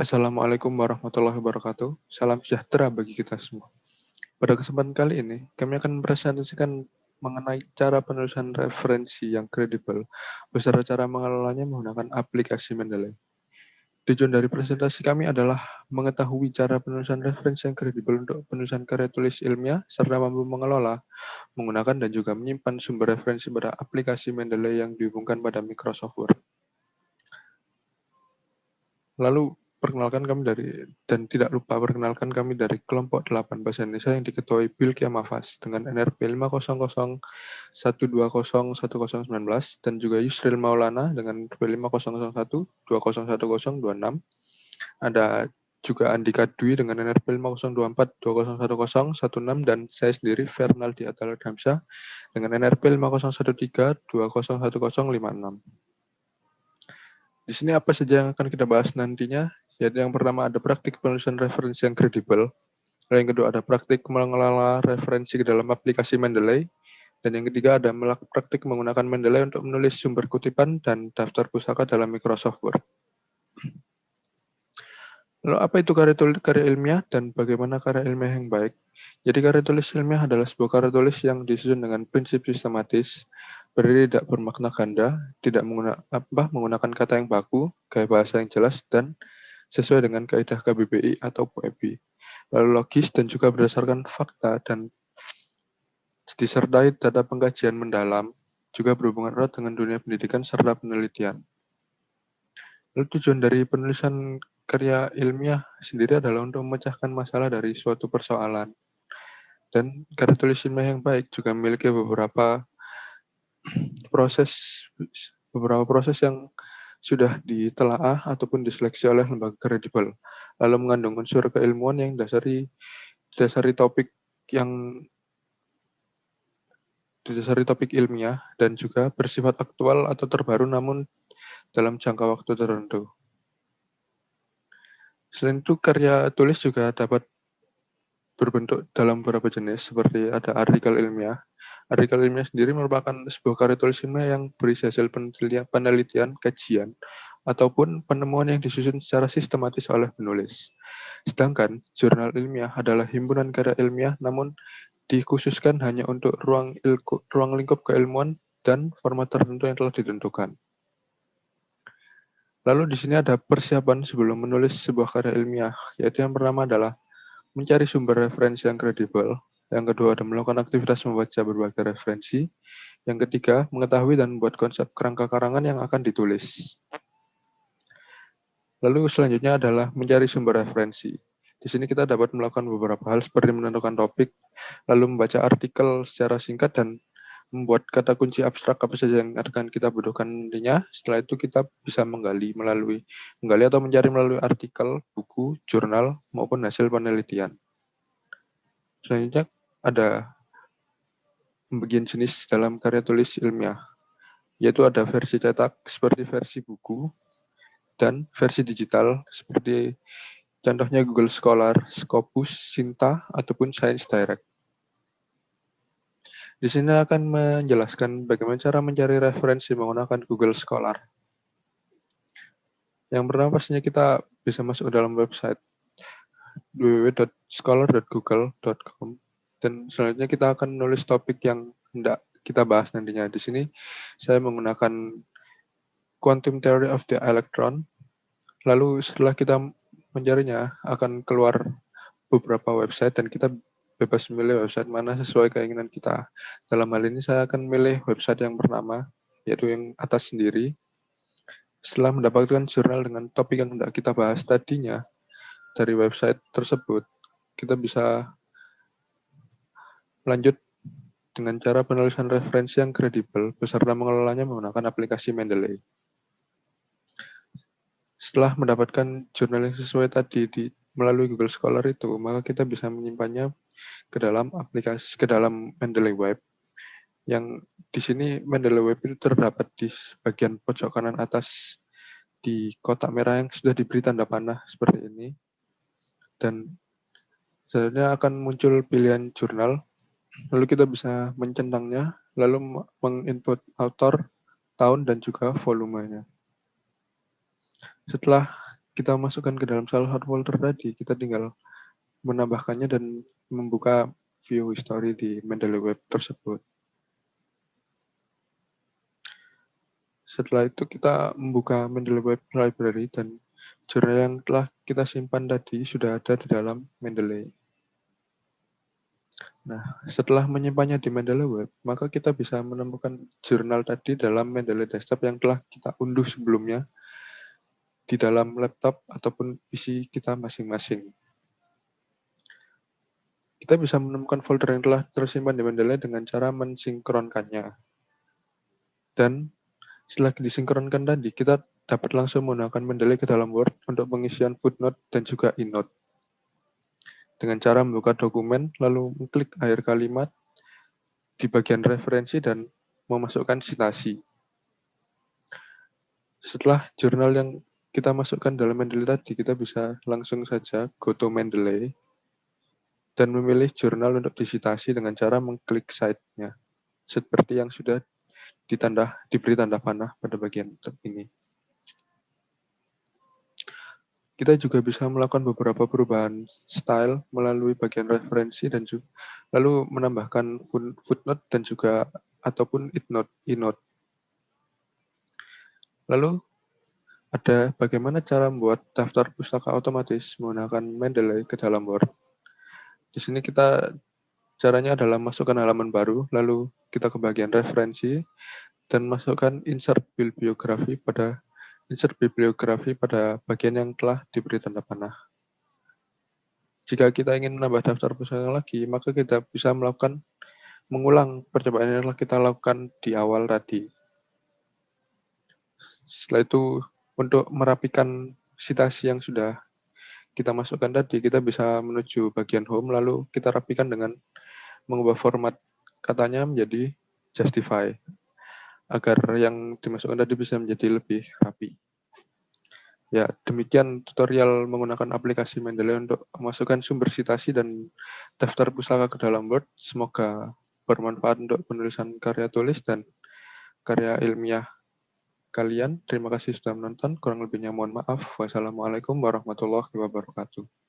Assalamualaikum warahmatullahi wabarakatuh. Salam sejahtera bagi kita semua. Pada kesempatan kali ini, kami akan mempresentasikan mengenai cara penulisan referensi yang kredibel beserta cara mengelolanya menggunakan aplikasi Mendeley. Tujuan dari presentasi kami adalah mengetahui cara penulisan referensi yang kredibel untuk penulisan karya tulis ilmiah serta mampu mengelola, menggunakan dan juga menyimpan sumber referensi pada aplikasi Mendeley yang dihubungkan pada Microsoft Word. Lalu perkenalkan kami dan tidak lupa perkenalkan kami dari kelompok 8 Bahasa Indonesia yang diketuai Bill Kiamafas dengan NRP 50012011019 dan juga Yusril Maulana dengan NRP 5001201026. Ada juga Andika Dwi dengan NRP 5024201016 dan saya sendiri Fernaldi Atala Damsyah dengan NRP 5013201056. Di sini apa saja yang akan kita bahas nantinya? Jadi yang pertama ada praktik penulisan referensi yang kredibel. Lalu yang kedua ada praktik mengelola referensi ke dalam aplikasi Mendeley. Dan yang ketiga ada praktik menggunakan Mendeley untuk menulis sumber kutipan dan daftar pusaka dalam Microsoft Word. Lalu apa itu karya ilmiah dan bagaimana karya ilmiah yang baik? Jadi karya tulis ilmiah adalah sebuah karya tulis yang disusun dengan prinsip sistematis, tidak bermakna ganda, tidak menggunakan kata yang baku, gaya bahasa yang jelas, dan sesuai dengan kaidah KBBI atau POEBI. Lalu logis dan juga berdasarkan fakta dan disertai data pengkajian mendalam, juga berhubungan erat dengan dunia pendidikan serta penelitian. Lalu tujuan dari penulisan karya ilmiah sendiri adalah untuk memecahkan masalah dari suatu persoalan. Dan karya tulis ilmiah yang baik juga memiliki beberapa proses yang sudah ditelaah ataupun diseleksi oleh lembaga kredibel, lalu mengandung unsur keilmuan yang didasari topik ilmiah dan juga bersifat aktual atau terbaru namun dalam jangka waktu tertentu. Selain itu, karya tulis juga dapat berbentuk dalam beberapa jenis, seperti ada artikel ilmiah. Artikel ilmiah sendiri merupakan sebuah karya tulis ilmiah yang berisi hasil penelitian, kajian, ataupun penemuan yang disusun secara sistematis oleh penulis. Sedangkan jurnal ilmiah adalah himpunan karya ilmiah, namun dikhususkan hanya untuk ruang lingkup keilmuan dan format tertentu yang telah ditentukan. Lalu di sini ada persiapan sebelum menulis sebuah karya ilmiah, yaitu yang pertama adalah mencari sumber referensi yang kredibel. Yang kedua ada melakukan aktivitas membaca berbagai referensi. Yang ketiga, mengetahui dan membuat konsep kerangka karangan yang akan ditulis. Lalu selanjutnya adalah mencari sumber referensi. Di sini kita dapat melakukan beberapa hal seperti menentukan topik, lalu membaca artikel secara singkat dan membuat kata kunci abstrak apa saja yang akan kita butuhkan nantinya. Setelah itu kita bisa menggali atau mencari melalui artikel, buku, jurnal, maupun hasil penelitian. Selanjutnya ada pembagian jenis dalam karya tulis ilmiah, yaitu ada versi cetak seperti versi buku dan versi digital seperti contohnya Google Scholar, Scopus, Sinta, ataupun Science Direct. Di sini akan menjelaskan bagaimana cara mencari referensi menggunakan Google Scholar. Yang pertama pastinya kita bisa masuk ke dalam website www.scholar.google.com dan selanjutnya kita akan menulis topik yang hendak kita bahas nantinya. Di sini saya menggunakan Quantum Theory of the Electron. Lalu setelah kita mencarinya akan keluar beberapa website dan kita bebas memilih website mana sesuai keinginan kita. Dalam hal ini saya akan memilih website yang pertama, yaitu yang atas sendiri. Setelah mendapatkan jurnal dengan topik yang hendak kita bahas tadinya dari website tersebut, kita bisa lanjut dengan cara penulisan referensi yang kredibel beserta mengelolanya menggunakan aplikasi Mendeley. Setelah mendapatkan jurnal yang sesuai tadi melalui Google Scholar itu, maka kita bisa menyimpannya ke dalam Mendeley Web. Yang di sini Mendeley Web itu terdapat di bagian pojok kanan atas di kotak merah yang sudah diberi tanda panah seperti ini. Dan selanjutnya akan muncul pilihan jurnal. Lalu kita bisa mencentangnya, lalu menginput author, tahun, dan juga volumenya. Setelah kita masukkan ke dalam salah satu folder tadi, kita tinggal menambahkannya dan membuka view history di Mendeley Web tersebut. Setelah itu kita membuka Mendeley Web Library dan jurnal yang telah kita simpan tadi sudah ada di dalam Mendeley. Nah, setelah menyimpannya di Mendeley Web, maka kita bisa menemukan jurnal tadi dalam Mendeley Desktop yang telah kita unduh sebelumnya di dalam laptop ataupun PC kita masing-masing. Kita bisa menemukan folder yang telah tersimpan di Mendeley dengan cara mensinkronkannya. Dan setelah disinkronkan tadi, kita dapat langsung menggunakan Mendeley ke dalam Word untuk pengisian footnote dan juga endnote. Dengan cara membuka dokumen, lalu mengklik akhir kalimat di bagian referensi dan memasukkan citasi. Setelah jurnal yang kita masukkan dalam Mendeley tadi, kita bisa langsung saja go to Mendeley dan memilih jurnal untuk disitasi dengan cara mengklik site-nya, seperti yang sudah diberi tanda panah pada bagian ini. Kita juga bisa melakukan beberapa perubahan style melalui bagian referensi dan juga lalu menambahkan footnote dan juga ataupun endnote. Lalu ada bagaimana cara membuat daftar pustaka otomatis menggunakan Mendeley ke dalam Word. Di sini caranya adalah masukkan halaman baru, lalu kita ke bagian referensi dan masukkan insert bibliografi pada bagian yang telah diberi tanda panah. Jika kita ingin menambah daftar pustaka lagi, maka kita bisa mengulang percobaan yang telah kita lakukan di awal tadi. Setelah itu, untuk merapikan citasi yang sudah kita masukkan tadi, kita bisa menuju bagian home, lalu kita rapikan dengan mengubah format katanya menjadi justify, agar yang dimasukkan tadi bisa menjadi lebih rapi. Ya, demikian tutorial menggunakan aplikasi Mendeley untuk memasukkan sumber citasi dan daftar pustaka ke dalam Word. Semoga bermanfaat untuk penulisan karya tulis dan karya ilmiah kalian. Terima kasih sudah menonton. Kurang lebihnya mohon maaf. Wassalamualaikum warahmatullahi wabarakatuh.